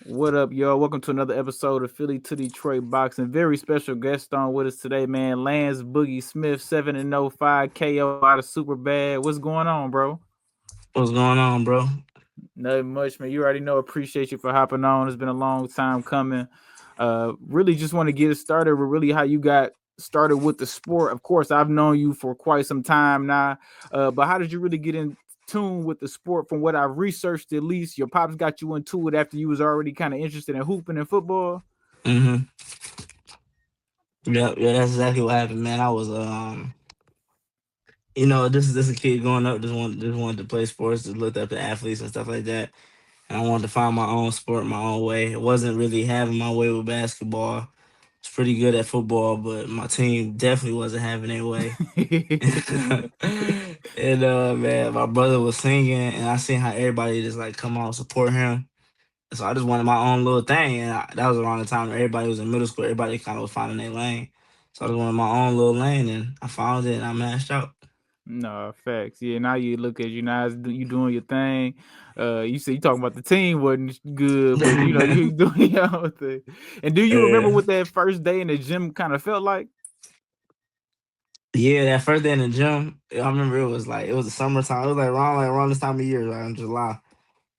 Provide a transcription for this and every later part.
What up, y'all? Welcome to another episode of Philly to Detroit Boxing. Very special guest on with us today, man. Lance Boogie Smith, 7-0, 5 KO out of Super Bad. What's going on, bro? What's going on, bro? Nothing much, man. You already know. Appreciate you for hopping on. It's been a long time coming. Really just want to get it started with really how you got started with the sport. Of course, I've known you for quite some time now. But how did you really get in tune with the sport? From what I've researched, at least your pops got you into it after you was already kind of interested in hooping and football. Mm-hmm. Yeah, that's exactly what happened, man. I was this a kid growing up, just wanted to play sports, just looked up to athletes and stuff like that. And I wanted to find my own sport, my own way. It wasn't really having my way with basketball. I was pretty good at football, but my team definitely wasn't having their way. And man, my brother was singing and I seen how everybody just like come out and support him. So I just wanted my own little thing, and that was around the time everybody was in middle school. Everybody kind of was finding their lane, so I just wanted my own little lane, and I found it, and I mashed out. No facts. Yeah, now you look at you now. You doing your thing. You say you talking about the team wasn't good, but you know you doing your own thing. And do you remember Yeah, what that first day in the gym kind of felt like? yeah. That first day in the gym, I remember it was the summertime. It was like around this time of year, like in July.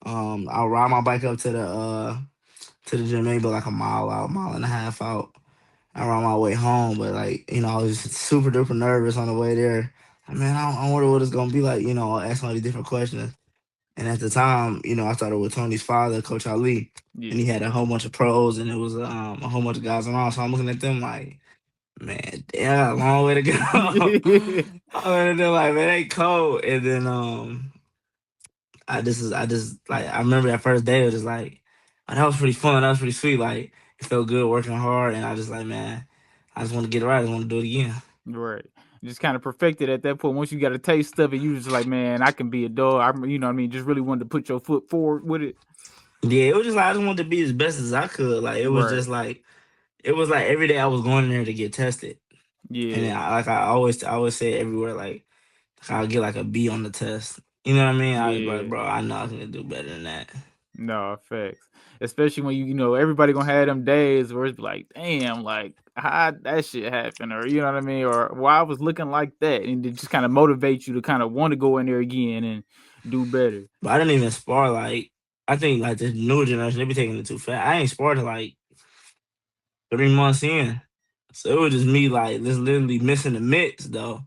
I'll ride my bike up to the gym, maybe like a mile out, mile and a half out. I ride my way home, but I was super duper nervous on the way there. Man, I wonder what it's gonna be like. Asking all these different questions. And at the time, I started with Tony's father, Coach Ali, and Yeah. he had a whole bunch of pros, and it was a whole bunch of guys around. So I'm looking at them like, man, they got a long way to go. I'm looking at them like, man, they cold. And then I just like I remember that first day, it was just like, oh, that was pretty fun. That was pretty sweet. Like it felt good working hard, and I just like, man, I just want to get it right. I just want to do it again. Right. Just kind of perfected at that point. Once you got a taste of it, you just like, man, I can be a dog. You know what I mean? Just really wanted to put your foot forward with it. Yeah, it was just like I just wanted to be as best as I could. Like it was Right. just like it was like every day I was going in there to get tested. And then Yeah. I always say it everywhere, like I'll get like a B on the test. You know what I mean? I was like, Yeah. bro, I know I can do better than that. No, facts. Especially when you know everybody gonna have them days where it's like, damn, like how that shit happened, or you know what I mean, or why I was looking like that, and it just kind of motivate you to kind of want to go in there again and do better. But I didn't even spar like I think like the newer generation they be taking it too fast. I ain't sparred till like 3 months in, so it was just me like just literally missing the mitts though.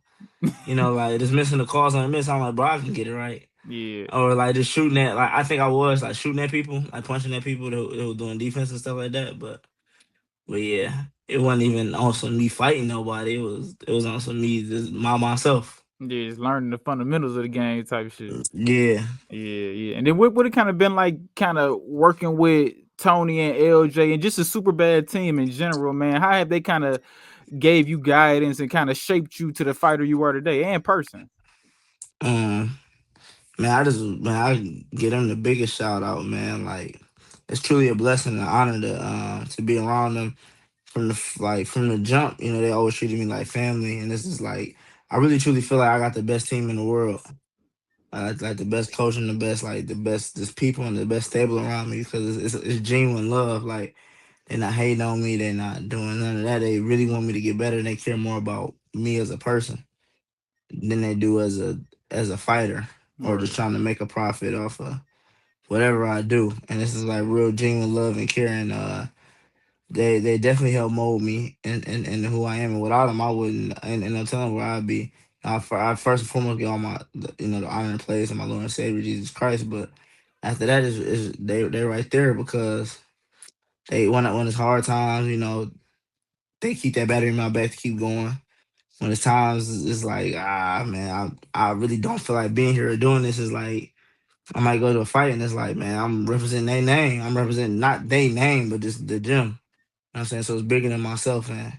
Like just missing the calls on the mitts. I'm like, bro, I can get it right. Yeah, Or like just shooting at like I think I was like shooting at people, like punching at people that were doing defense and stuff like that. But yeah, it wasn't even on some me fighting nobody. It was on some me just myself. yeah, just learning the fundamentals of the game type shit. Yeah. Yeah, yeah. And then what would it kind of been like, kind of working with Tony and LJ and just a super bad team in general, man? How have they kind of gave you guidance and kind of shaped you to the fighter you are today and person? Um, I give them the biggest shout out, man. Like it's truly a blessing and an honor to be around them from the jump. They always treated me like family, and this is like I really truly feel like I got the best team in the world. Like the best coach and the best just people and the best stable around me because it's genuine love. Like they're not hating on me, they're not doing none of that. They really want me to get better and they care more about me as a person than they do as a fighter or just Right. trying to make a profit off of whatever I do. And this is like real genuine love and care and they definitely help mold me and who I am. And without them I wouldn't and I'm telling where I'd be. I first and foremost get all the honor and praise of my Lord and Savior Jesus Christ, but after that is they're right there because they when it's hard times, they keep that battery in my back to keep going. When it's times it's like, man, I really don't feel like being here or doing this. Is like I might go to a fight and it's like, man, I'm representing their name. I'm representing not their name, but just the gym. You know what I'm saying? So it's bigger than myself and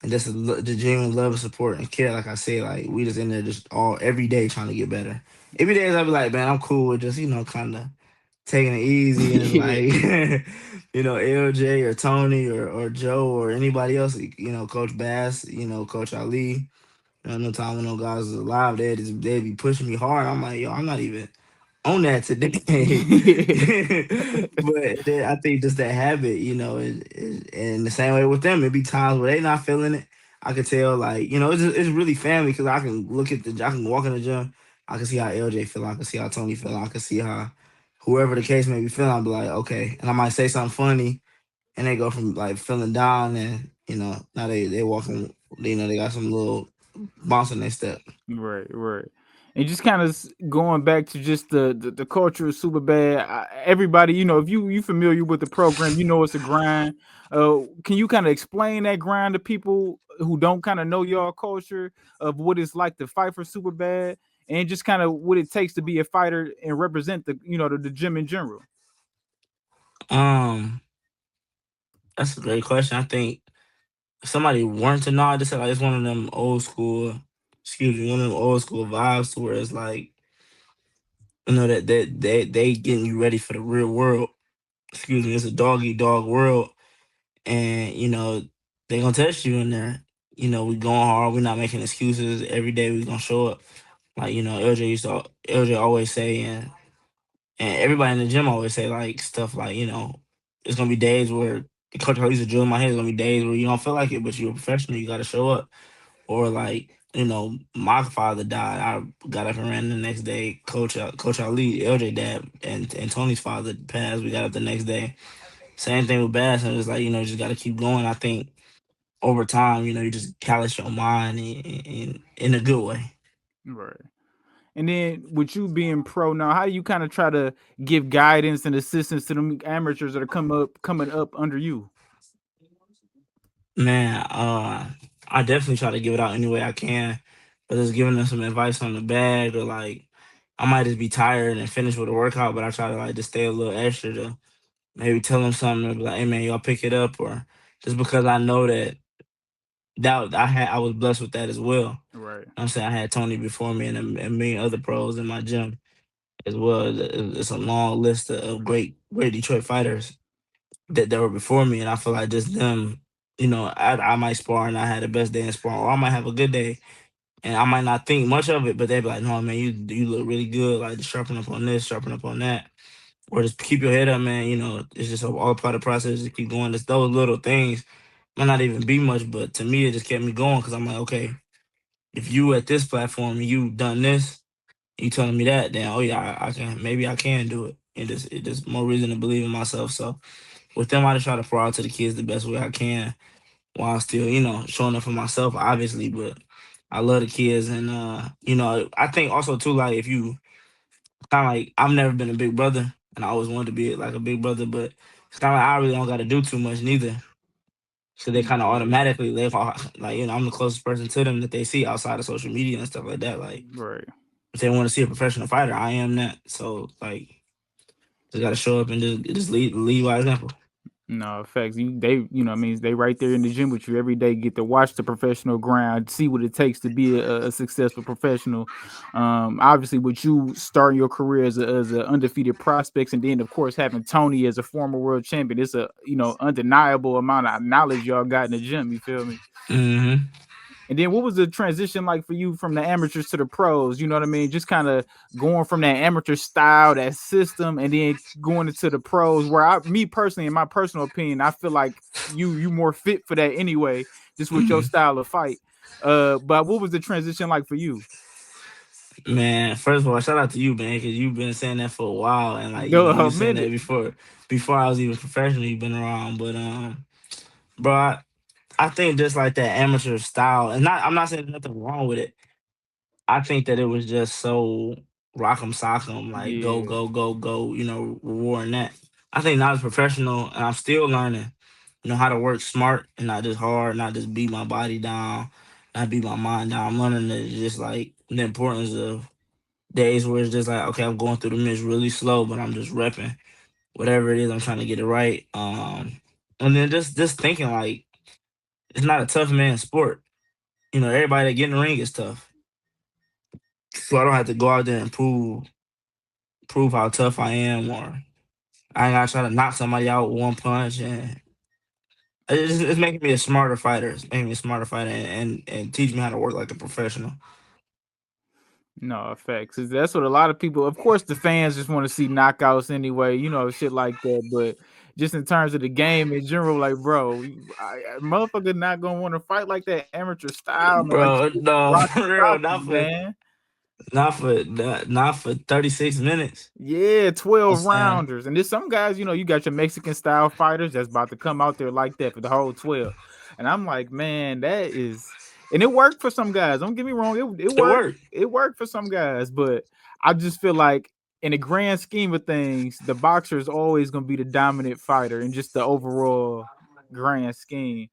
just the genuine love and support and care. Like I said, like we just in there just all every day trying to get better. Every day I be like, man, I'm cool with just, kind of taking it easy and it's Yeah. like LJ or Tony or Joe or anybody else, Coach Bass, Coach Ali, no time when no guys was alive, they'd be pushing me hard. I'm like, yo, I'm not even on that today. But then I think just that habit, and the same way with them, it be times where they not feeling it. I could tell, like, it's really family because I can walk in the gym, I can see how LJ feel, I can see how Tony feel, I can see how whoever the case may be feeling. I'll be like, okay, and I might say something funny, and they go from like feeling down, and now they walking, they got some little bounce in their step. Right, right. And just kind of going back to just the culture of super bad. Everybody, if you familiar with the program, it's a grind. Can you kind of explain that grind to people who don't kind of know your culture of what it's like to fight for super bad, and just kind of what it takes to be a fighter and represent the gym in general? Um, that's a great question. I think if somebody weren't to know, I just said like it's one of them old school, excuse me, one of them old school vibes to where it's like, that they getting you ready for the real world. Excuse me, it's a dog eat dog world, and they gonna test you in there. We going hard. We're not making excuses. Every day we gonna show up. Like LJ always say, and everybody in the gym always say like stuff like, it's gonna be days where the coach used to drill in my head. It's gonna be days where you don't feel like it, but you're a professional. You got to show up. Or like, my father died. I got up and ran the next day. Coach Ali, LJ dad, and Tony's father passed. We got up the next day. Same thing with Bass. And it's like, just got to keep going. I think over time, you just callous your mind in a good way. Right. And then with you being pro now, how do you kind of try to give guidance and assistance to them amateurs that are coming up under you? Man, I definitely try to give it out any way I can, but just giving them some advice on the bag, or like I might just be tired and finish with a workout, but I try to like just stay a little extra to maybe tell them something, or be like, hey man, y'all pick it up, or just because I know that I was blessed with that as well. Right. I'm saying I had Tony before me and a million other pros in my gym as well. It's a long list of great Detroit fighters that were before me, and I feel like just them. I might spar and I had the best day in sparring, or I might have a good day and I might not think much of it, but they be like, "No, man, you look really good. Like, just sharpen up on this, sharpen up on that, or just keep your head up, man. It's just all part of the process. Just keep going. Just those little things might not even be much, but to me, it just kept me going because I'm like, okay, if you at this platform and you done this, you telling me that, then oh yeah, I can, maybe I can do it. It just more reason to believe in myself. So with them, I just try to pour out to the kids the best way I can while still, showing up for myself, obviously. But I love the kids, and I think also too, like if you kind of like, I've never been a big brother, and I always wanted to be like a big brother, but it's kind of like I really don't got to do too much neither. So they kind of Yeah. automatically live off, like I'm the closest person to them that they see outside of social media and stuff like that. Like Right. if they want to see a professional fighter, I am that. So like just got to show up and just lead by example. No, facts. I mean, they right there in the gym with you every day. Get to watch the professional grind, see what it takes to be a successful professional. Obviously, with you starting your career as a undefeated prospects, and then of course having Tony as a former world champion, it's a undeniable amount of knowledge y'all got in the gym. You feel me? Hmm. And then what was the transition like for you from the amateurs to the pros? You know what I mean? Just kind of going from that amateur style, that system, and then going into the pros where me personally, in my personal opinion, I feel like you more fit for that anyway, just with your style of fight. But what was the transition like for you? Man, first of all, shout out to you, man, because you've been saying that for a while, and like No, you a saying that minute. before I was even professional. You've been around, but bro, I think just like that amateur style, and I'm not saying there's nothing wrong with it. I think that it was just so rock'em sock'em, like go Yeah, go go go, rewarding that. I think now as a professional, and I'm still learning, how to work smart and not just hard, not just beat my body down, not beat my mind down. I'm learning that just like the importance of days where it's just like, okay, I'm going through the mist really slow, but I'm just repping whatever it is. I'm trying to get it right. And then just thinking like it's not a tough man sport. Everybody that get in the ring is tough, so I don't have to go out there and prove how tough I am, or I ain't gotta try to knock somebody out with one punch. And it's making me a smarter fighter. It's making me a smarter fighter, and teach me how to work like a professional. No, effects. That's what a lot of people. Of course, the fans just want to see knockouts anyway. Shit like that. But just in terms of the game in general, like, bro, motherfucker not gonna want to fight like that amateur style, man. Like, Bro, no, rock for real, stocky, man. not for 36 minutes. Yeah, I'm 12 saying, rounders. And there's some guys, you got your Mexican style fighters that's about to come out there like that for the whole 12. And I'm like, man, that is, and it worked for some guys. Don't get me wrong, it it worked. worked. It worked for some guys, but I just feel like in the grand scheme of things, the boxer is always gonna be the dominant fighter in just the overall grand scheme.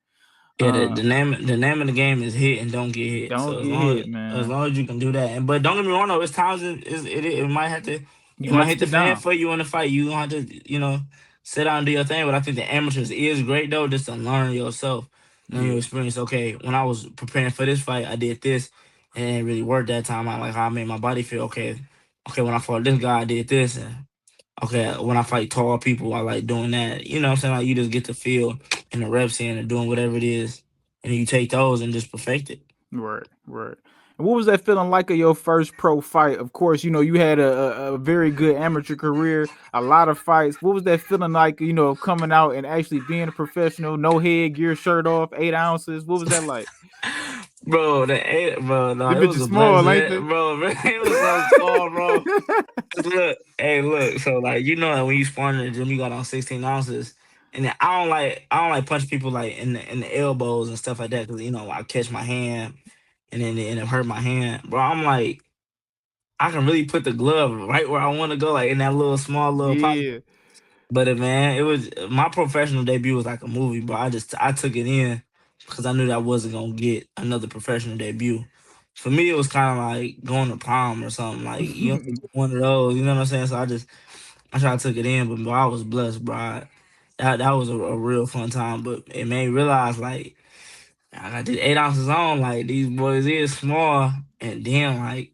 Yeah, Uh the name of the game is hit and don't get hit. don't So get hit, as man. long as you can do that, and but don't get me wrong though, it's times it might have to, You it gonna might have to hit the sit fan down. for you in the fight. You gonna have to sit down and do your thing. But I think the amateurs is great though, just to learn yourself, learn your Yeah, experience. Okay, when I was preparing for this fight, I did this, and it didn't really work that time. I like how I made my body feel. Okay, when I fought this guy, I did this, and okay, when I fight tall people, I like doing that. You know what I'm saying? Like you just get to feel and the reps in and doing whatever it is. And you take those and just perfect it. right, right. And what was that feeling like of your first pro fight? Of course, you had a very good amateur career, a lot of fights. What was that feeling like, of coming out and actually being a professional, no headgear, shirt off, 8 ounces? What was that like? Bro, bro, no, The it bitch was is a small, blessing. ain't they? Bro, it was so small, bro. 'Cause look, hey, look, so like like when you spawn in the gym, you got on 16 ounces. And then I don't like punch people like in the elbows and stuff like that because I catch my hand and then it hurt my hand. Bro, I'm like I can really put the glove right where I want to go, like in that little small little pocket. Yeah, But man, it was my professional debut was like a movie, bro. I took it in because I knew that I wasn't gonna get another professional debut. For me, it was kind of like going to prom or something. Like you only get one of those, you know what I'm saying? So I tried to took it in, but bro, I was blessed, bro. That was a real fun time. But it made me realize like I got these 8 ounces on, like these boys is small, and then like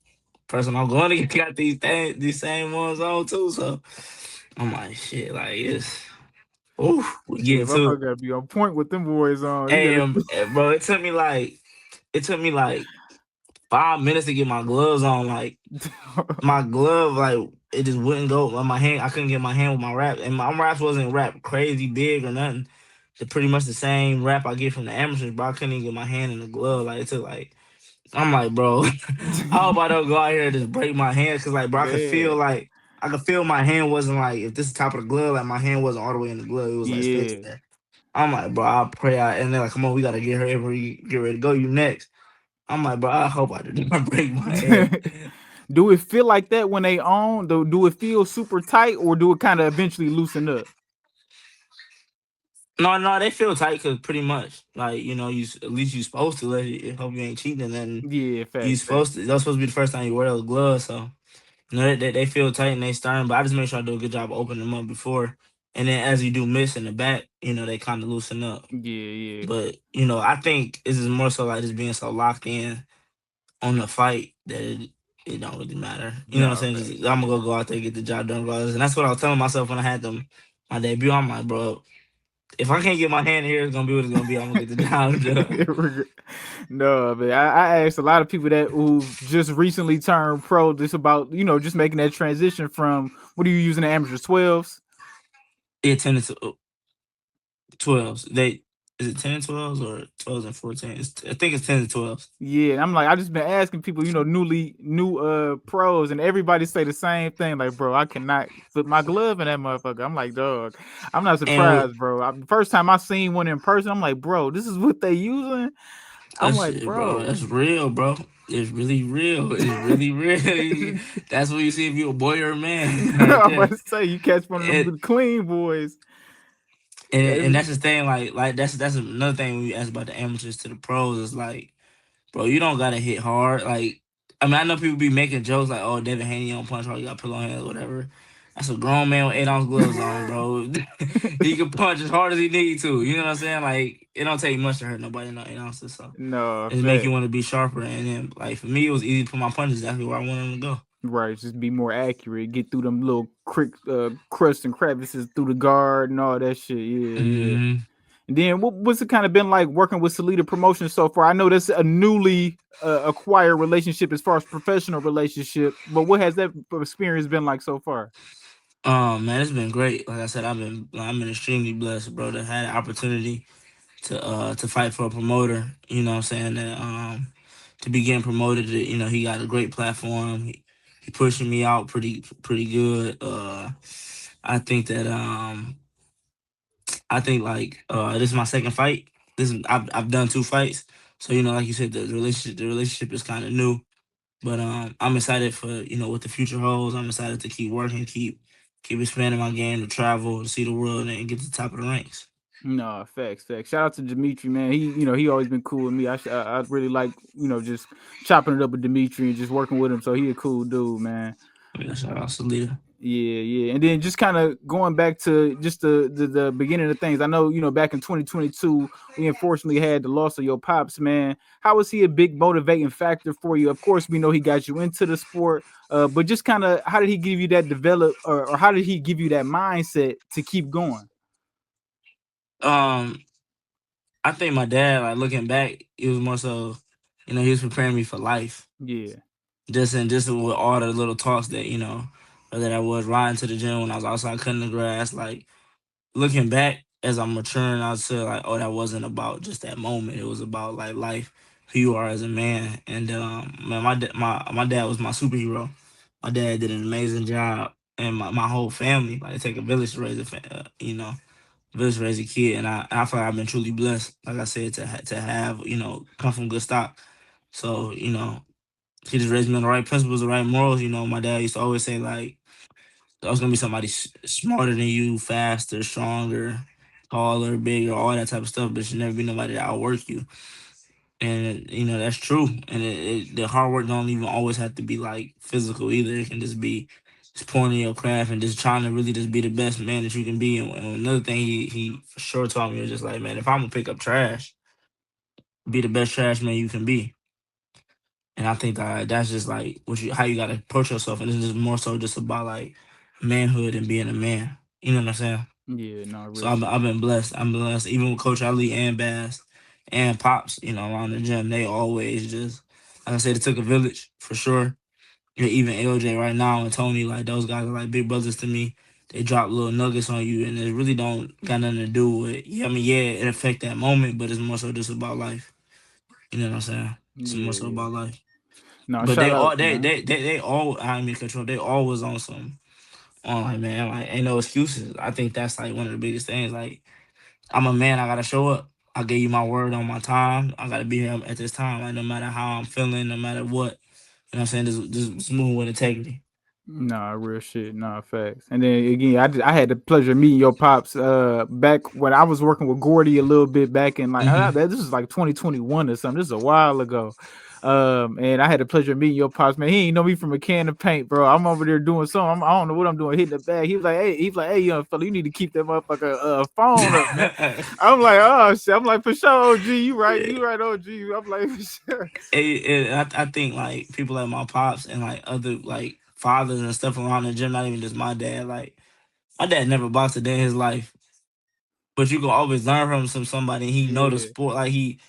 person I'm going to get got these same ones on too. So I'm like shit, like it's. Ooh, we shit, getting to motherfucker gotta be on point with them boys on. You hey, gotta. bro. It took me like 5 minutes to get my gloves on. Like my glove, like it just wouldn't go. Like, my hand, I couldn't get my hand with my wrap, and my wraps wasn't wrapped crazy big or nothing. It's pretty much the same wrap I get from the amateurs, but I couldn't even get my hand in the glove. Like it took like I'm like, bro, I hope I don't go out here and just break my hand because like, bro, Man, I could feel my hand wasn't like if this is top of the glove, like my hand wasn't all the way in the glove. It was like still yeah. there. I'm like, bro, I pray and they're like, come on, we gotta get her get ready to go. You next. I'm like, bro, I hope I did not break my hand. Do it feel like that when they on? Do it feel super tight, or do it kind of eventually loosen up? No, they feel tight because pretty much, like, at least you supposed to. Let you hope you ain't cheating, and then Yeah, you facts, facts. supposed to. That's supposed to be the first time you wear those gloves, so they feel tight and they stern. But I just make sure I do a good job of opening them up before, and then as you do miss in the back, they kind of loosen up. Yeah, yeah. But I think this is more so like just being so locked in on the fight that it don't really matter. You know what No, I'm saying? Just, facts. I'm gonna go out there and get the job done regardless. And that's what I was telling myself when I had my debut. I'm like, bro, if I can't get my hand here, it's gonna be what it's gonna be. I'm gonna get the job done. No, man. I asked a lot of people that who just recently turned pro just about just making that transition from what are you using the amateur 12s? Yeah, 10 to 12s. They is it 10 and 12s or 12s and 14? I think it's 10 to 12s. Yeah, I'm like, I just been asking people, new pros, and everybody say the same thing. Like, bro, I cannot put my glove in that motherfucker. I'm like, dog, I'm not And surprised, bro. The first time I seen one in person, I'm like, bro, this is what they using. I'm that's like, it, bro. bro. That's real, bro. It's really real. It's really real. That's what you see if you a boy or a man, right I'm about there. to say you catch one of them And good clean boys. and That- that's the thing. Like that's another thing when you ask about the amateurs to the pros is like, bro, you don't gotta hit hard. Like, I mean, I know people be making jokes like, "Oh, Devin Haney don't punch hard. You got to pull on hands, whatever." That's a grown man with 8 ounce gloves on, bro. He can punch as hard as he need to. You know what I'm saying? Like, it don't take much to hurt nobody. No 8 ounces, so no, it just make you fact. want to be sharper. And then, like for me, it was easy to put my punches exactly where I wanted them to go. Right, just be more accurate. Get through them little crusts and crevices through the guard and all that shit. Yeah, yeah. Hmm And then what's it kind of been like working with Salida Promotions so far? I know that's a newly acquired relationship as far as professional relationship, but what has that experience been like so far? Man, it's been great. Like I said, I've been extremely blessed, bro, to have the opportunity to fight for a promoter. You know what I'm saying? That to be getting promoted, he got a great platform. He pushing me out pretty good. I think like this is my second fight. I've done two fights. So like you said, the relationship is kind of new. But I'm excited for what the future holds. I'm excited to keep working, keep expanding my game, to travel, to see the world, and get to the top of the ranks. No, facts, facts. Shout out to Dimitri, man. He always been cool with me. I really like, just chopping it up with Dimitri and just working with him. So he a cool dude, man. Yeah, shout out to Leader. Yeah, yeah. And then just kind of going back to just the beginning of things. I know, back in 2022, we unfortunately had the loss of your pops, man. How was he a big motivating factor for you? Of course, we know he got you into the sport, but just kind of how did he give you that develop or how did he give you that mindset to keep going? Um, I think my dad, like looking back, it was more so, he was preparing me for life. Yeah, Just with all the little talks that whether that was riding to the gym when I was outside cutting the grass, like looking back as I'm maturing, I say like, oh, that wasn't about just that moment. It was about like life, who you are as a man. And man, my dad was my superhero. My dad did an amazing job, and my whole family. Like it take a village to raise village to raise a kid, and I feel like I've been truly blessed. Like I said, to have come from good stock. So he just raised me on the right principles, the right morals. My dad used to always say like I was gonna be somebody smarter than you, faster, stronger, taller, bigger, all that type of stuff. But should never be nobody that outwork you. And that's true. And the hard work don't even always have to be like physical either. It can just be just pouring in your craft and just trying to really just be the best man that you can be. And another thing he for sure taught me was just like, man, if I'm gonna pick up trash, be the best trash man you can be. And I think that's just like how you gotta approach yourself. And this is more so just about like manhood and being a man. You know what I'm saying? yeah, no, So real I've shit. been blessed. I'm blessed. Even with Coach Ali and Bass and Pops, around the gym, they always just, like I said, it took a village for sure. And even LJ right now and Tony, like those guys are like big brothers to me. They drop little nuggets on you, and it really don't got nothing to do with. Yeah, I mean, yeah, it affect that moment, but it's more so just about life. You know what I'm saying? It's more Yeah, so yeah. about life. No, But shout they out, all man. they all I mean control. They always on some like man, like ain't no excuses. I think that's like one of the biggest things. Like I'm a man. I gotta show up. I gave you my word on my time. I gotta be here at this time. Like no matter how I'm feeling, no matter what. You know what I'm saying? Just moving with integrity. Nah, real shit. Nah, facts. And then again, I had the pleasure of meeting your pops back when I was working with Gordy a little bit back in like Hmm. this is like 2021 or something. This is a while ago. And I had the pleasure of meeting your pops, man. He ain't know me from a can of paint, bro. I'm over there doing something. I don't know what I'm doing, hitting the bag. He's like, hey, young fella, you need to keep that motherfucker phone up, man. I'm like, oh shit. I'm like, for sure, OG, you right, OG. I'm like, for sure. I think like people like my pops and like other like fathers and stuff around the gym, not even just my dad. Like my dad never boxed a day in his life, but you can always learn from somebody. He know the Yeah, sport. Like he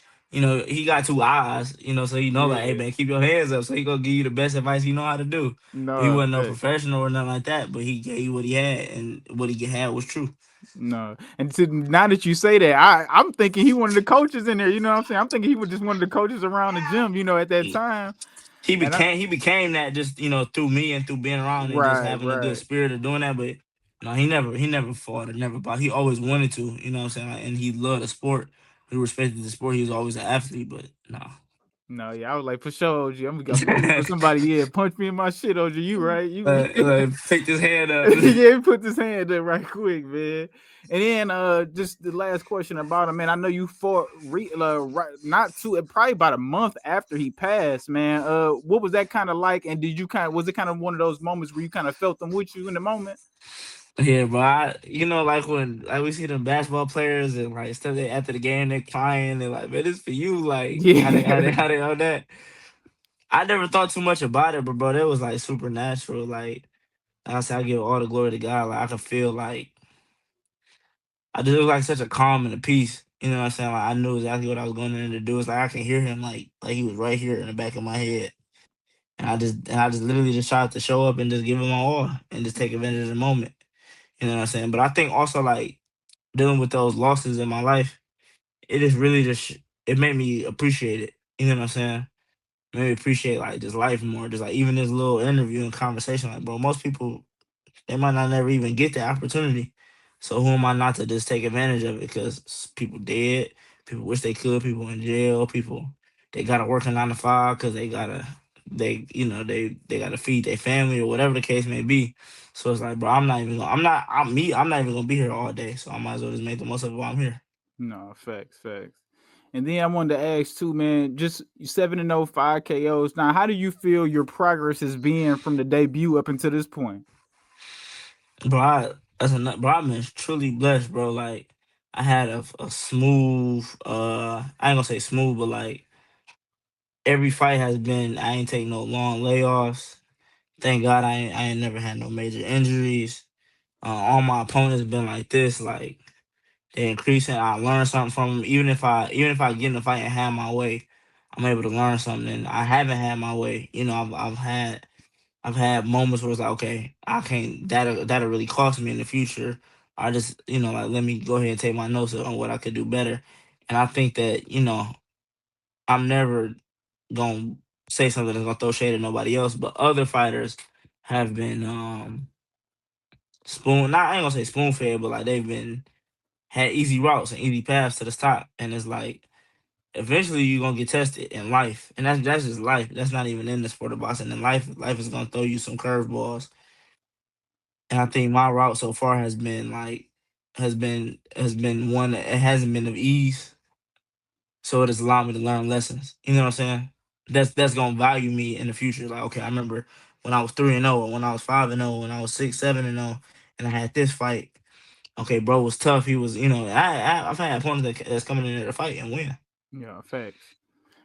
got two eyes. So he know like, hey yeah. man, keep your hands up. So he gonna give you the best advice he know how to do. But he No, wasn't no facts. professional or nothing like that. But he gave you what he had, and what he had was true. No, and now that you say that, I'm thinking he one of the coaches in there. You know what I'm saying? I'm thinking he was just one of the coaches around the gym. At that time, he and I became he became that just through me and through being around and just right, having a good right. spirit of doing that. But no, he never fought or never fought. He always wanted to, what I'm saying, and he loved the sport. He respected the sport. He was always an athlete, but no. No, yeah, I was like for sure, OG. I'm looking for somebody. Yeah, punch me in my shit, OG. You right? You Picked his hand up. yeah, he put his hand up right quick, man. And then just the last question about him, man. I know you fought right, not too probably about a month after he passed, man. What was that kind of like? And did you was it kind of one of those moments where you kind of felt them with you in the moment? Yeah, but like when like we see them basketball players and like stuff they after the game they're crying, they're like, man, this for you, like how they how they Yeah. how they on that. I never thought too much about it, but bro, that was like supernatural. Like I said, I give all the glory to God. Like I could feel like I just was like such a calm and a peace. You know what I'm saying? Like I knew exactly what I was going in to do. It's like I can hear him like he was right here in the back of my head. And I just literally just tried to show up and just give him my all and just take advantage of the moment. You know what I'm saying? But I think also like dealing with those losses in my life, it just really just it made me appreciate it. You know what I'm saying? Made me appreciate like just life more. Just like even this little interview and conversation, like bro, most people they might not never even get the opportunity. So who am I not to just take advantage of it? Because people dead, people wish they could, people in jail, people they gotta work a 9 to 5 because they gotta feed their family or whatever the case may be. So it's like, bro, I'm not even gonna be here all day. So I might as well just make the most of it while I'm here. No, facts, facts. And then I wanted to ask too, man, just 7-0, 5 KOs. Now, how do you feel your progress has been from the debut up until this point? Bro, I've been truly blessed, bro. Like I had a smooth, I ain't gonna say smooth, but like every fight has been. I ain't take no long layoffs. Thank God I ain't never had no major injuries. All my opponents been like this, like they increasing. I learn something from them. Even if I get in the fight and have my way, I'm able to learn something. And I haven't had my way. You know, I've had moments where it's like, okay, I can't. That'll really cost me in the future. I just like let me go ahead and take my notes on what I could do better. And I think that I'm never gonna say something that's gonna throw shade at nobody else, but other fighters have been spoon. Not I ain't gonna say spoon fed, but like they've been had easy routes and easy paths to the top, and it's like eventually you're gonna get tested in life, and that's just life. That's not even in the sport of boxing. In life is gonna throw you some curveballs, and I think my route so far has been one that it hasn't been of ease, so it has allowed me to learn lessons. You know what I'm saying? That's gonna value me in the future. Like, okay, I remember when I was 3-0, or when I was 5-0, when I was 6, 7-0, and I had this fight. Okay, bro was tough. He was, I've had opponents that's coming in there to fight and win. Yeah, facts.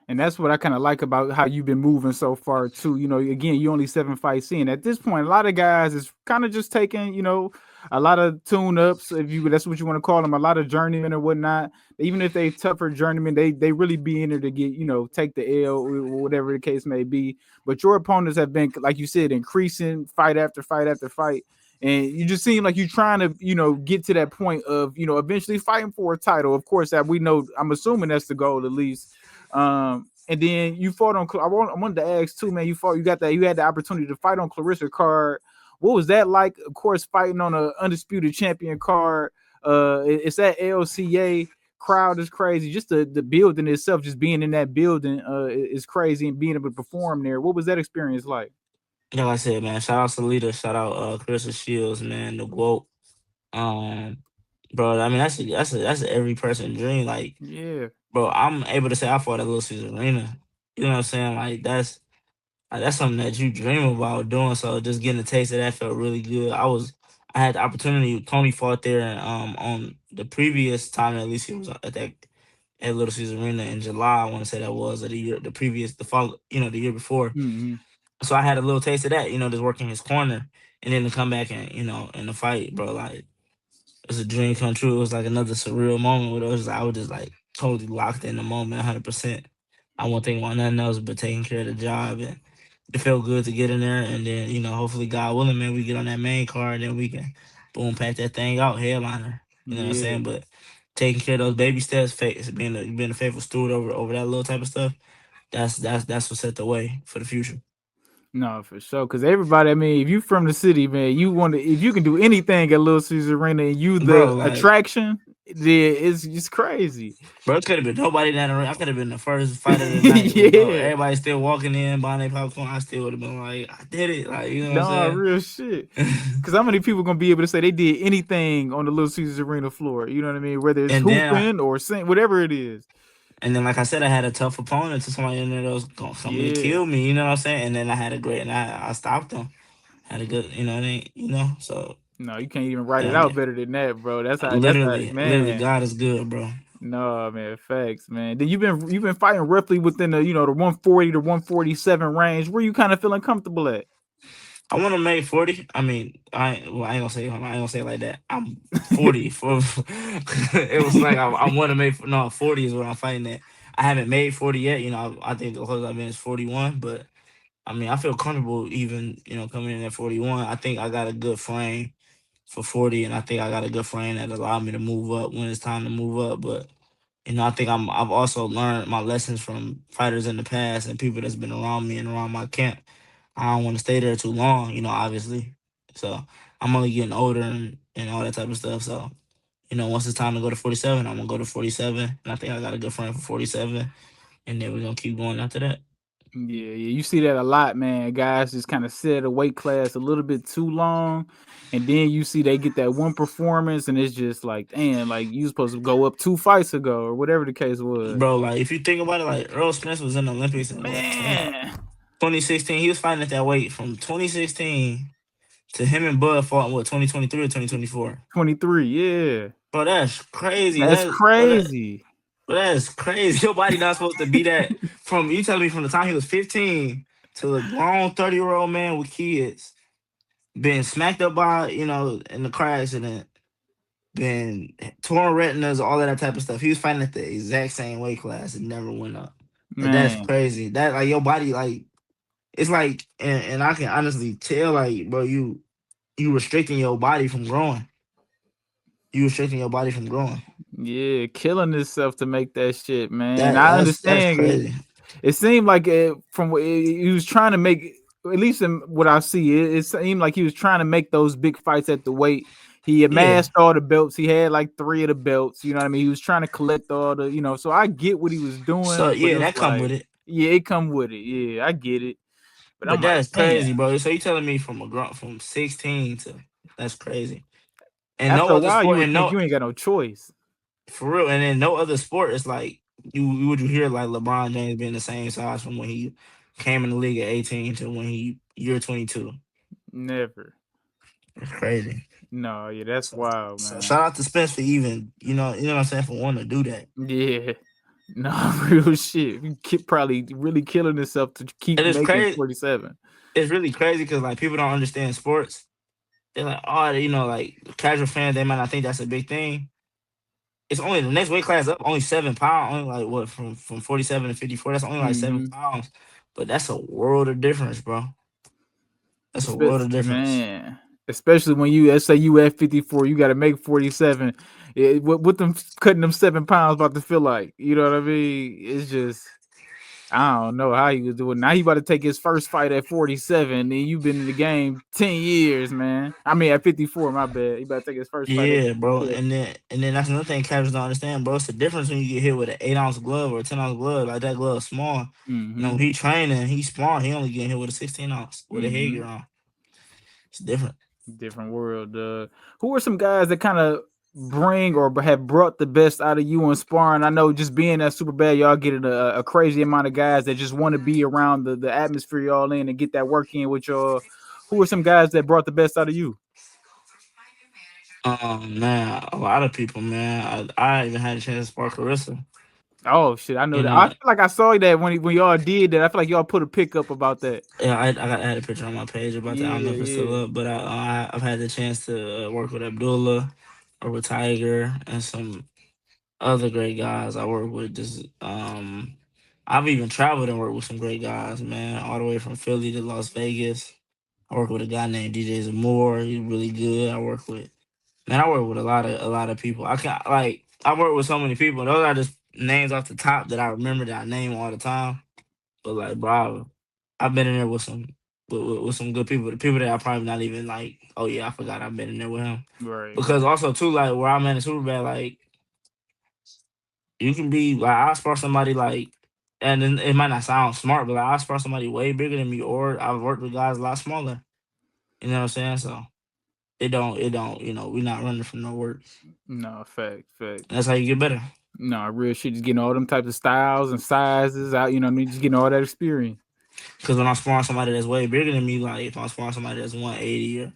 And that's what I kind of like about how you've been moving so far too. Again, you only 7 fights in. At this point, a lot of guys is kind of just taking, a lot of tune ups, if you that's what you want to call them, a lot of journeymen or whatnot. Even if they tougher journeymen, they really be in there to get, take the L, or whatever the case may be. But your opponents have been, like you said, increasing fight after fight after fight. And you just seem like you're trying to, get to that point of, eventually fighting for a title. Of course, that we know, I'm assuming that's the goal at least. And then you fought on. I wanted to ask too, man. You had the opportunity to fight on Clarissa card. What was that like? Of course, fighting on a undisputed champion card. It's that LCA crowd is crazy. Just the building itself, just being in that building, is crazy, and being able to perform there. What was that experience like? Like I said, man, shout out to Leader, shout out Carissa Shields, man, the GOAT. Um, bro, I mean that's a every person dream. Like, Yeah. bro, I'm able to say I fought at Little Caesars Arena. You know what I'm saying? Like that's something that you dream about doing. So just getting a taste of that felt really good. I had the opportunity. Tony fought there on the previous time at least he was at Little Caesars Arena in July. I want to say that was of the year, the previous, the fall, the year before. Mm-hmm. So I had a little taste of that, just working his corner, and then to come back and in the fight, bro. Like it's a dream come true. It was like another surreal moment where I was just like totally locked in the moment, 100%. I won't think about nothing else but taking care of the job, and it felt good to get in there. And then hopefully, God willing, man, we get on that main card, and we can boom pack that thing out, headliner. You know what I'm Yeah. saying? But taking care of those baby steps, being a faithful steward over that little type of stuff. That's what set the way for the future. No, for sure. Because everybody, I mean, if you from the city, man, if you can do anything at Little Caesars Arena and you Bro, the like, attraction, then it's crazy. bro, it could have been nobody in that arena. I could have been the first fight of the night with no Yeah. everybody still walking in, buying their popcorn. I still would have been like, I did it. Like, you know what I'm No, saying? real shit. Because how many people gonna be able to say they did anything on the Little Caesars Arena floor? You know what I mean? Whether it's and then I, hooping or sing, whatever it is. and then like I said, I had a tough opponent to somebody in there that was coming to Yeah. kill me. You know what I'm saying? And then I had a great, and I stopped him. Had a good, what I mean? So No, you can't even write it yeah, out better than that, bro. That's how, literally, man. God is good, bro. No, man, facts, man. Then you've been fighting roughly within the 140 to 147 range. Where you kind of feeling comfortable at? I want to make 40. I mean, I ain't gonna say, I ain't gonna say it like that. I'm 40 for. It was like I want to make, no, 40 is what I'm fighting at. I haven't made 40 yet. I think the closest I've been is 41, but I mean, I feel comfortable even coming in at 41. I think I got a good frame for 40, and I think I got a good frame that allow me to move up when it's time to move up. But I think I've also learned my lessons from fighters in the past and people that's been around me and around my camp. I don't want to stay there too long, obviously. So I'm only getting older and all that type of stuff. So, once it's time to go to 47, I'm gonna go to 47. And I think I got a good friend for 47. And then we're gonna keep going after that. Yeah, yeah, you see that a lot, man. Guys just kind of sit at a weight class a little bit too long, and then you see they get that one performance, and it's just like, damn, like you supposed to go up 2 fights ago or whatever the case was. Bro, like if you think about it, like Earl Spence was in the Olympics in what, Man, 2016? He was fighting at that weight from 2016 to him and Bud fought in what, 2023 or 2024. 23, yeah, Bro, that's crazy. that's crazy. That's crazy. Your body not supposed to be that. From you telling me from the time he was 15 to a grown 30-year-old man with kids, been smacked up by, in the car accident, been torn retinas, all of that type of stuff. He was fighting at the exact same weight class and never went up. Like, that's Man, crazy. That like your body, like it's like, and I can honestly tell, like, bro, you restricting your body from growing. You restricting your body from growing. yeah, killing himself to make that shit, man. That I that's understand it. crazy. It seemed like from what he was trying to make, at least in what I see, it seemed like he was trying to make those big fights at the weight. He Yeah. amassed all the belts. He had like 3 of the belts. You know what I mean? He was trying to collect all the. So I get what he was So doing, but yeah, it was that come like, with it. yeah, it come with it. Yeah, I get it. But But I'm like, that's damn. crazy, bro. So you telling me from 16 to, that's crazy. And no After a other while, you sport, would and think no, you ain't got no choice. for real, and then no other sport is like you hear like LeBron James being the same size from when he came in the league at 18 to when he year 22. Never. It's crazy. No, yeah, that's So, wild, so man. shout out to Spence for even, what I'm saying, for wanting to do that. Yeah. No, real shit. He probably really killing himself to keep And it's making crazy. 47. It's really crazy because like people don't understand sports. They're like, oh, like casual fans, they might not think that's a big thing. It's only the next weight class up, only 7 pounds, only like what, from 47 to 54. That's only like seven Mm-hmm. pounds, but that's a world of difference, bro. That's a world of difference. Man, especially when let's say you at 54, you got to make 47. What them cutting them 7 pounds about to feel like? You know what I mean? It's just I don't know how he was doing. Now he about to take his first fight at 47. And you've been in the game 10 years, man. I mean at 54, my bad. He about to take his first fight at Yeah, bro. 54. And then that's another thing casuals don't understand, bro. It's the difference when you get hit with an 8 ounce glove or a 10 ounce glove. Like that glove small. Mm-hmm. He training, he smart. He only getting hit with a 16 ounce with a Mm-hmm. headgear on. It's different. Different world. Who are some guys that kind of bring or have brought the best out of you in sparring? I know just being that super bad, y'all getting a crazy amount of guys that just want to be around the atmosphere y'all in and get that work in with y'all. Who are some guys that brought the best out of you? Man, a lot of people, man. I even had a chance to spar Carissa. Oh shit, I know You that. I know, feel like I saw that when y'all did that. I feel like y'all put a pick up about that. yeah, I had a picture on my page about that. I don't know Yeah, if it's yeah. still up, but I've had the chance to work with Abdullah or with Tiger and some other great guys I work with. Just I've even traveled and worked with some great guys, man, all the way from Philly to Las Vegas. I work with a guy named DJ Zamore. He's really good. I work with a lot of people. I can like I work with so many people. Those are just names off the top that I remember that I name all the time. But like, bro, I've been in there with with some good people. The people that I probably not even like. Oh yeah, I forgot I've been in there with him. Right. Because also too, like where I'm at in Superbad, like you can be like I spar somebody like, and then it might not sound smart, but like I spar somebody way bigger than me, or I've worked with guys a lot smaller. You know what I'm saying? So it don't. We're not running from no work. No, fact. That's how you get better. No, real shit. Just getting all them types of styles and sizes out. You know what I mean? Just getting all that experience. Because when I'm sparring somebody that's way bigger than me, like if I'm sparring somebody that's 180 or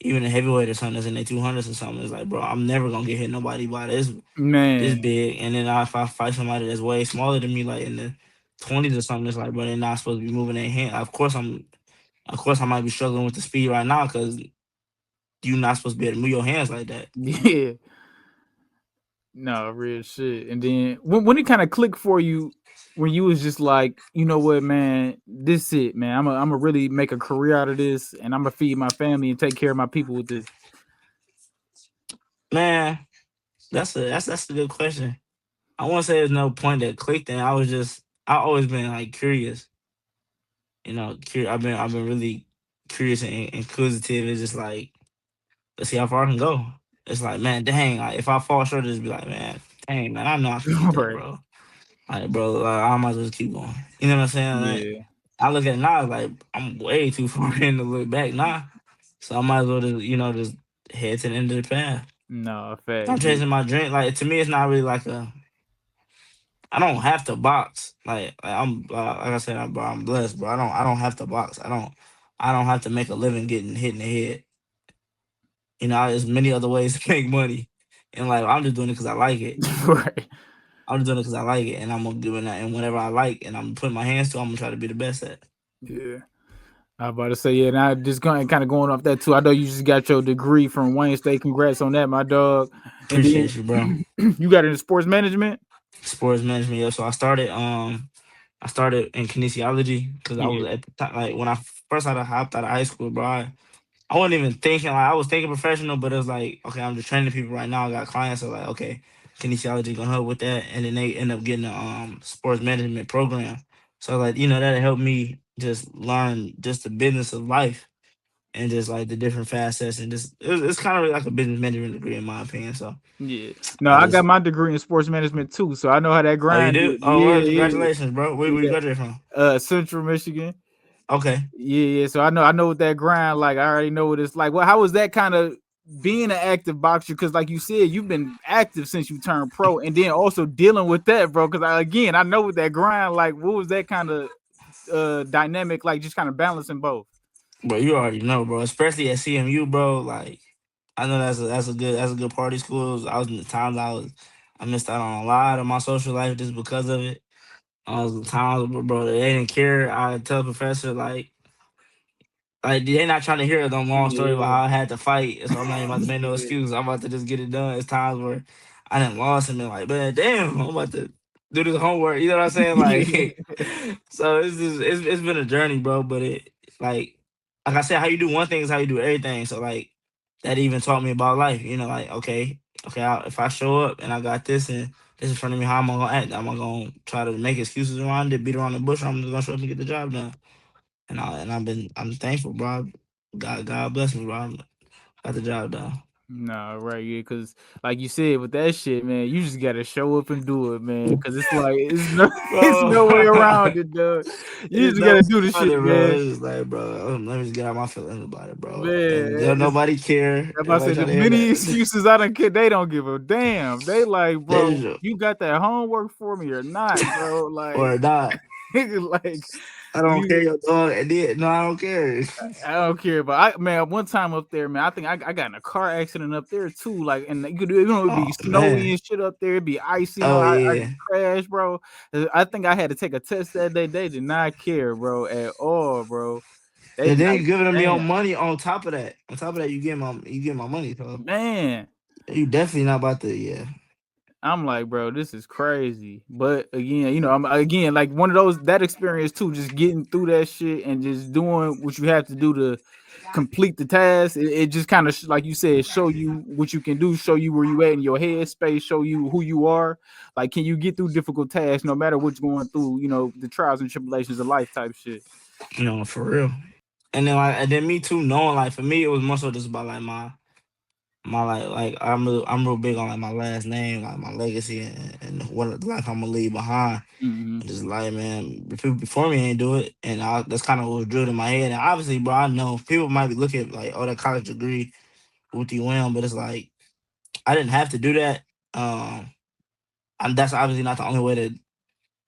even a heavyweight or something that's in their 200s or something, it's like, bro, I'm never gonna get hit nobody by this Man, big. And then if I fight somebody that's way smaller than me, like in the 20s or something, it's like, bro, they're not supposed to be moving their hand. Of course, Of course, I might be struggling with the speed right now because you're not supposed to be able to move your hands like that. Yeah. No, real shit. And then when it kind of clicked for you, when you was just like, you know what, man, this it, man. I'm gonna really make a career out of this, and I'm gonna feed my family and take care of my people with this. Man, that's a good question. I won't say there's no point that clicked, and I always been like curious. I've been really curious and inquisitive. It's just like, let's see how far I can go. It's like, man, dang, like if I fall short, just be like, man, dang, man, I know I can get there, Right. bro. Like, bro, like, I might as well just keep going. You know what I'm saying? Like, Yeah. I look at it now, like I'm way too far in to look back now. So I might as well just, just head to the end of the path. No, I'm facts. Yeah. chasing my dream. Like to me, it's not really like a. I don't have to box. Like I said, bro, I'm blessed, bro. I don't have to box. I don't have to make a living getting hit in the head. There's many other ways to make money, and like I'm just doing it because I like it. Right. I'm just doing it because I like it, and I'm gonna do it. And whatever I like, and I'm putting my hands to, I'm gonna try to be the best at. Yeah. I was about to say, yeah, and I just going kind of going off that too. I know you just got your degree from Wayne State. Congrats on that, my dog. And Appreciate you, bro. then you got into sports management. Sports management, yeah. So I started in kinesiology because I Yeah. was at the time, like when I first had hopped out of high school, bro. I wasn't even thinking like I was thinking professional, but it was like, okay, I'm just training people right now. I got clients, so like, okay, kinesiology gonna help with that, and then they end up getting a sports management program. So like, that helped me just learn just the business of life and just like the different facets and just it's kind of like a business management degree in my opinion. So Yeah. No, I I got just my degree in sports management too, so I know how that oh you grind do is. oh Yeah, well yeah, congratulations, bro. Where you yeah. graduate from? Central Michigan. Okay. Yeah, yeah. So I know what that grind like. I already know what it's like. Well, how was that kind of being an active boxer? Because like you said, you've been active since you turned pro, and then also dealing with that, bro. Because I know what that grind like. What was that kind of dynamic like? Just kind of balancing both. Bro, you already know, bro. Especially at CMU, bro. Like, I know that's a good party school. I was in the times I missed out on a lot of my social life just because of it. I was the times, bro, they didn't care. I tell the professor like they not trying to hear the long story about Yeah, how I had to fight. So I'm not even about to make no yeah, excuses. I'm about to just get it done. It's times where I didn't lost and been like, man, damn, I'm about to do this homework. You know what I'm saying? Like, yeah. so it's been a journey, bro. But like like I said, how you do one thing is how you do everything. So like that even taught me about life. Like okay, if I show up and I got this and this in front of me, how am I gonna act? Am I gonna try to make excuses around it, beat around the bush, or I'm just gonna show up and get the job done? I'm thankful, bro. God bless me, bro. Got the job done. No, right, yeah, because like you said with that shit, man, you just gotta show up and do it, man. Because it's like it's no, it's Bro, no way around it, dog. You it's just no gotta do the about shit, it, bro. man. It's just like, bro, let me just get out my feelings about it, bro. And Man, don't nobody care. if I Nobody said trying the to hear many that. excuses I don't care, they don't give a damn. They like, They bro, just, you got that homework for me or not, bro? Like, or not. like I don't care, you. your dog. And then, no, I don't care. I don't care, but I man, one time up there, man, I think I got in a car accident up there too. Like, and it'd Oh be snowy man. and shit up there. It'd be icy. Oh I yeah. just crashed, bro. I think I had to take a test that day. They did not care, bro, at all, bro. They And be then like, you giving them your damn, money on top of that. On top of that, you get my money. So man. you definitely not about to. Yeah. I'm like, bro, this is crazy. But again, I'm again like one of those that experience too, just getting through that shit and just doing what you have to do to complete the task. It just kind of like you said, show you what you can do, show you where you at in your head space, show you who you are. Like, can you get through difficult tasks no matter what's going through? The trials and tribulations of life type shit. For real. And then me too, knowing like for me it was more so just about like my like I'm real big on like my last name, like my legacy and what life I'm gonna leave behind. Hmm. And just like man, the people before me ain't do it, and that's kind of what was drilled in my head. And obviously, bro, I know people might be looking like, oh, that college degree, what you win, but it's like I didn't have to do that. And that's obviously not the only way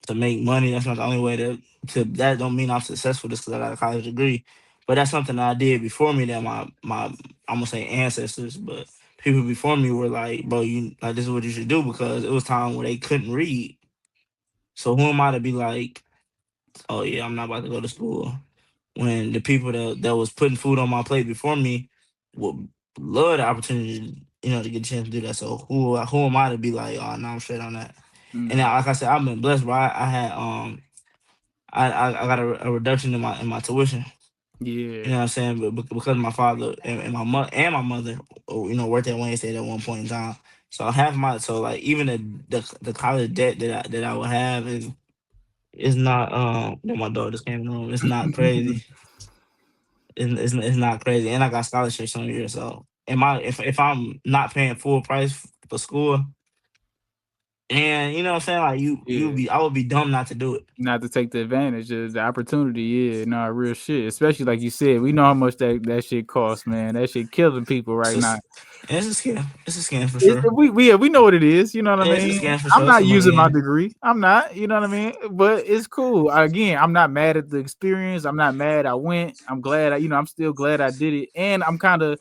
to make money. That's not the only way to that don't mean I'm successful just because I got a college degree. But that's something that I did before me that my I'm gonna say ancestors, but people before me were like, bro, you like this is what you should do because it was time where they couldn't read. So who am I to be like, oh yeah, I'm not about to go to school when the people that was putting food on my plate before me would love the opportunity, to get a chance to do that. So who am I to be like, oh no, I'm straight on that. And now, Mhm. like I said, I've been blessed, bro. I had I got a reduction in my tuition. You Yeah. know what I'm saying? But because my father and my mother, worked at Wayne State at one point in time. So half my so like even the college debt that I would have is not my daughter just came in the room. It's not crazy. It's not crazy. And I got scholarships on here. So am I if I'm not paying full price for school, and you know what I'm saying, like Yeah. I would be dumb not to do it. Not to take the advantage of the opportunity, yeah, no, real shit. Especially like you said, we know how much that shit costs, man. That shit killing people It's right a, now. it's a scam. It's a scam for It's, sure. yeah, we know what it is. You know what I It's a mean? scam for I'm sure. It's a not money using my game. degree. I'm not. You know what I mean? But it's cool. Again, I'm not mad at the experience. I'm not mad. I went. I'm glad. I'm still glad I did it. And I'm kind of.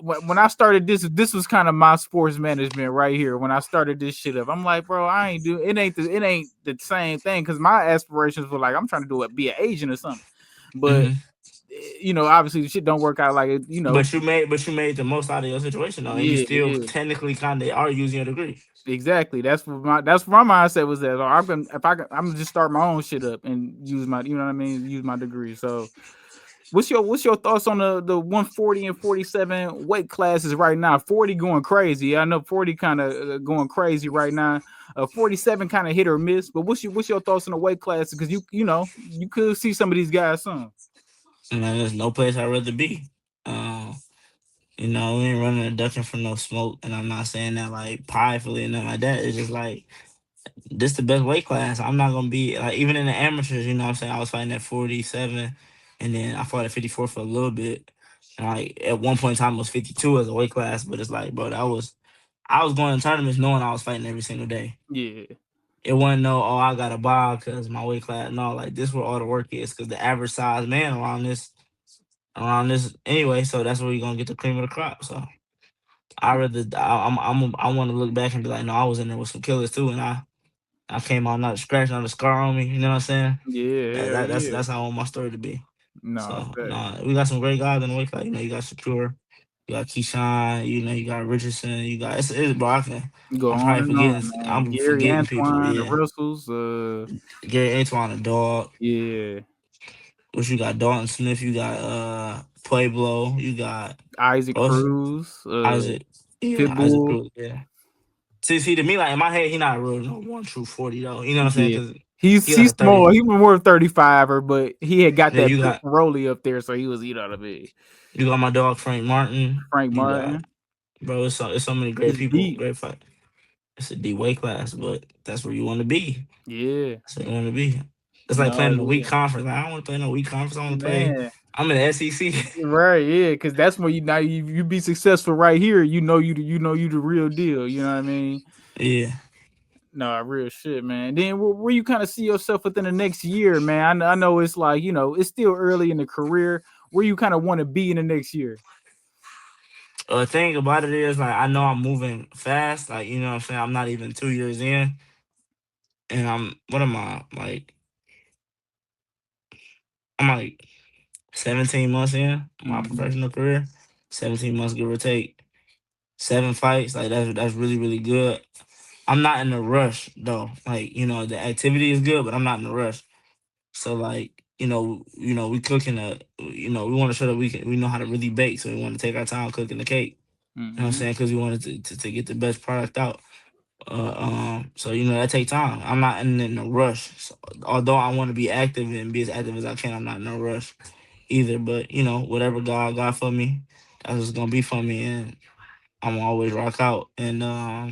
When I started this. This was kind of my sports management right here. When I started this shit up, I'm like, bro, I ain't do. It ain't the same thing because my aspirations were like, I'm trying to do it, be an agent or something. But Hmm. obviously the shit don't work out like it. But you made the most out of your situation though, and you Yeah, still yeah. technically kind of are using your degree. Exactly. That's what my mindset was that. I'm gonna if I can, I'm gonna just start my own shit up and use my you know what I mean, use my degree. So what's your thoughts on the 140 and 47 weight classes right now? 40 going crazy. I know 40 kind of going crazy right now. 47 kind of hit or miss. But what's your thoughts on the weight classes? Because you could see some of these guys soon. And there's no place I'd rather be. Um, we ain't running a ducking from no smoke, and I'm not saying that like pridefully and nothing like that. It's just like this the best weight class. I'm not gonna be like even in the amateurs. You know what I'm saying? I was fighting at 47, and then I fought at 54 for a little bit. And like at one point in time, it was 52 as a weight class. But it's like, bro, I was going to tournaments knowing I was fighting every single day. Yeah. It wasn't no, oh, I got to buy because my weight class. No, like this where all the work is because the average size man around this anyway. So that's where you're gonna get the cream of the crop. So I rather I want to look back and be like, no, I was in there with some killers too, and I came out not scratching on the scar on me. You know what I'm saying? Yeah, That, hell that that's yeah. that's how I want my story to be. No, So fact. no, we got some great guys in the weight class. You got Shakur, you got Keyshawn, you got Richardson, you got it's bro. Go I'm on probably and on, forgetting. man. I'm Gary forgetting people. Antoine, the Yeah, Russells, Gary Antoine, the dog. yeah. Which you got Dalton Smith, you got Pueblo, you got Isaac Russ, Cruz, Isaac, yeah, Isaac Pitbull. Cruz, yeah. See, to me, like in my head, he not real no one true 40 though. You know what I'm saying? Yeah. Because he like He's a small. 30. He was more 35er, but he had got Yeah, that big Rolly up there, so he was, what I mean. you got my dog Frank Martin. Frank You got Martin. bro, it's so many great It's people, deep. great fight. It's a D weight class, but that's where you want to be. Yeah. That's where you want to be. It's like No, playing in a weak yeah. conference. Like, I don't want to play in a weak conference. I want to play. Man. I'm in the SEC. Right, yeah, because that's when you be successful right here. You the real deal. You know what I mean? Yeah. No, real shit, man. Then where you kind of see yourself within the next year, man? I know it's like it's still early in the career. Where you kind of want to be in the next year? Thing about it is like I know I'm moving fast. Like you know what I'm saying. I'm not even 2 years in, and what am I like? I'm like 17 months in my Hmm. professional career. 17 months give or take. 7 fights. Like that's really really good. I'm not in a rush though. Like the activity is good, but I'm not in a rush. So like we cooking we want to show that we know how to really bake. So we want to take our time cooking the cake. You know what I'm Hmm. saying? Because we wanted to get the best product out. So that take time. I'm not in a rush. So, although I want to be active and be as active as I can, I'm not in a rush either. But whatever God got for me, that's what's gonna be for me, and I'm gonna always rock out. And I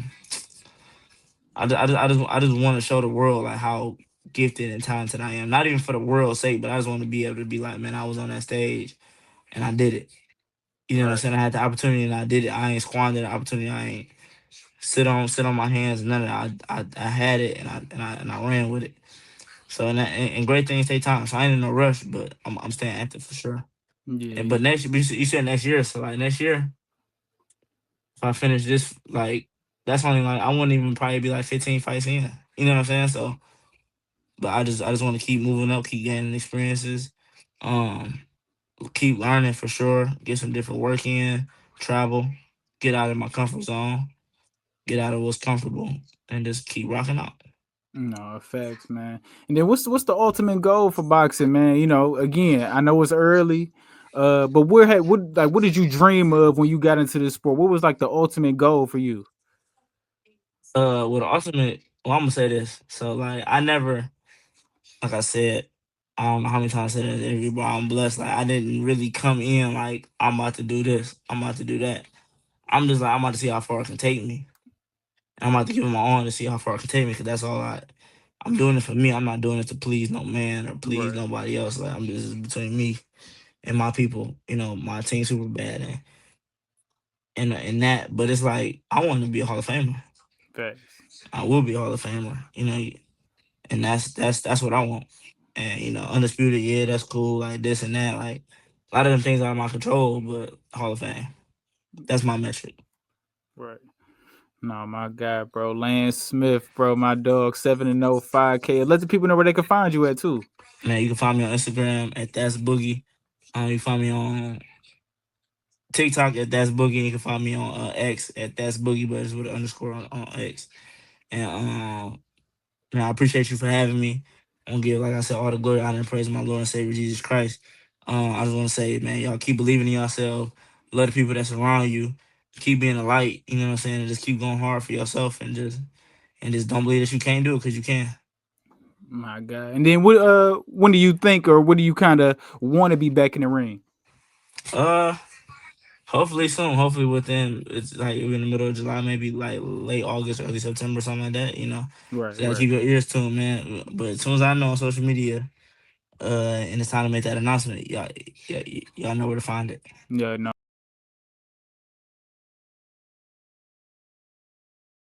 just want to show the world like how gifted and talented I am. Not even for the world's sake, but I just want to be able to be like, man, I was on that stage and I did it. You know what I'm Right. saying? I had the opportunity and I did it. I ain't squandered the opportunity. I ain't sit on my hands. None of that. I had it and I ran with it. So and great things take time. So I ain't in no rush, but I'm staying active for sure. Yeah. But you said next year. So like next year, if I finish this, like that's only like I wouldn't even probably be like 15 fights in. You know what I'm saying? So, but I just want to keep moving up, keep gaining experiences, Um, keep learning for sure. Get some different work in. Travel. Get out of my comfort zone. Get out of what's comfortable, and just keep rocking out. No, facts, man. And then what's the ultimate goal for boxing, man? You know, again, I know it's early, but what did you dream of when you got into this sport? What was like the ultimate goal for you? With the ultimate, well, I'm gonna say this. So like, I never, like I said, I don't know how many times I said it in the interview, but I'm blessed. Like I didn't really come in like I'm about to do this, I'm about to do that. I'm just like I'm about to see how far it can take me. I'm about to give it my all to see how far it can take me, because that's all I'm doing it for me. I'm not doing it to please no man or please Right, nobody else. Like I'm just between me and my people. You know, my team super bad and that. But it's like I want to be a Hall of Famer. facts. I will be a Hall of Famer. You know, and that's what I want. And undisputed, yeah, that's cool. Like this and that, like a lot of them things out of my control, but Hall of Fame, that's my metric. Right. No, my guy, bro, Lance Smith, bro, my dog, 7-0 5K. Let the people know where they can find you at too. Man, you can find me on Instagram at that's Boogie. You can find me on TikTok at that's Boogie. You can find me on X at that's Boogie, but it's with an underscore on X. And man, I appreciate you for having me. I'm gonna give, like I said, all the glory, honor, and praise to my Lord and Savior Jesus Christ. I just want to say, man, y'all keep believing in yourself. Love the people that surround you. Keep being a light. You know what I'm saying? And just keep going hard for yourself, and just don't believe that you can't do it, because you can. My guy. And then what when do you think or what do you kind of want to be back in the ring? Uh, Hopefully soon. Hopefully within, it's like in the middle of July, maybe like late August, early September, something like that. Right, So you gotta right. keep your ears tuned, man. But as soon as I know on social media, and it's time to make that announcement, y'all know where to find it. Yeah, no.